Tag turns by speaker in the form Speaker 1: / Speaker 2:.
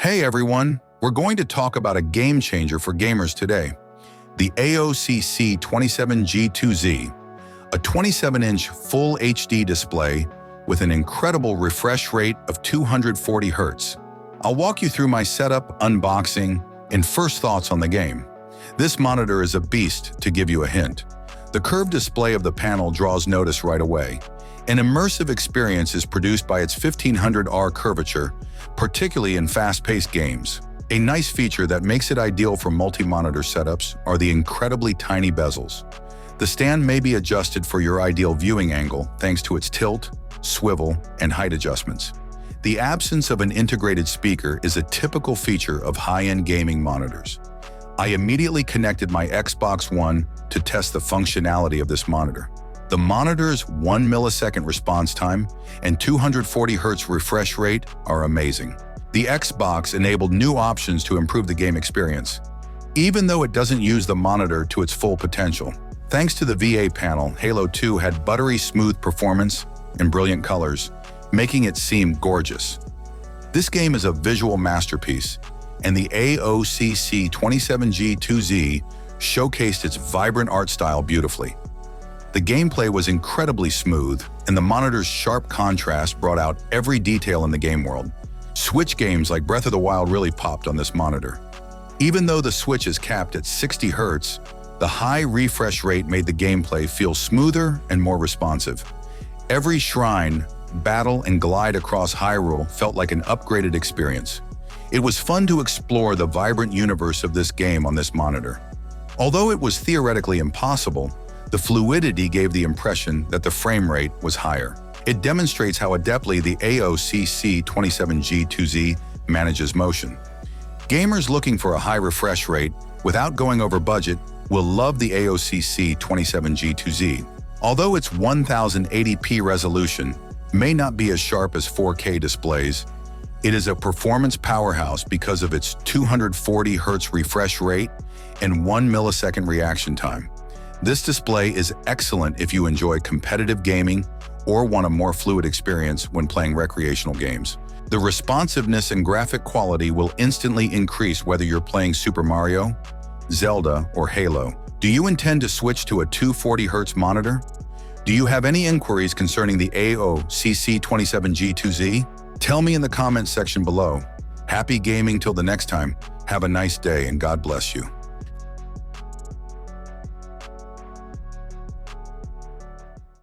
Speaker 1: Hey everyone, we're going to talk about a game changer for gamers today. The AOC C27G2Z, a 27-inch full HD display with an incredible refresh rate of 240 Hz. I'll walk you through my setup, unboxing, and first thoughts on the game. This monitor is a beast, to give you a hint. The curved display of the panel draws notice right away. An immersive experience is produced by its 1500R curvature, particularly in fast-paced games. A nice feature that makes it ideal for multi-monitor setups are the incredibly tiny bezels. The stand may be adjusted for your ideal viewing angle thanks to its tilt, swivel, and height adjustments. The absence of an integrated speaker is a typical feature of high-end gaming monitors. I immediately connected my Xbox One to test the functionality of this monitor. The monitor's 1 millisecond response time and 240 Hz refresh rate are amazing. The Xbox enabled new options to improve the game experience, even though it doesn't use the monitor to its full potential. Thanks to the VA panel, Halo 2 had buttery smooth performance and brilliant colors, making it seem gorgeous. This game is a visual masterpiece, and the AOC C27G2Z showcased its vibrant art style beautifully. The gameplay was incredibly smooth, and the monitor's sharp contrast brought out every detail in the game world. Switch games like Breath of the Wild really popped on this monitor. Even though the Switch is capped at 60 Hz, the high refresh rate made the gameplay feel smoother and more responsive. Every shrine, battle, and glide across Hyrule felt like an upgraded experience. It was fun to explore the vibrant universe of this game on this monitor. Although it was theoretically impossible, the fluidity gave the impression that the frame rate was higher. It demonstrates how adeptly the AOC C27G2Z manages motion. Gamers looking for a high refresh rate without going over budget will love the AOC C27G2Z. Although its 1080p resolution may not be as sharp as 4K displays, it is a performance powerhouse because of its 240 Hz refresh rate and 1 millisecond reaction time. This display is excellent if you enjoy competitive gaming or want a more fluid experience when playing recreational games. The responsiveness and graphic quality will instantly increase whether you're playing Super Mario, Zelda, or Halo. Do you intend to switch to a 240 Hz monitor? Do you have any inquiries concerning the AOC C27G2Z? Tell me in the comments section below. Happy gaming till the next time. Have a nice day and God bless you.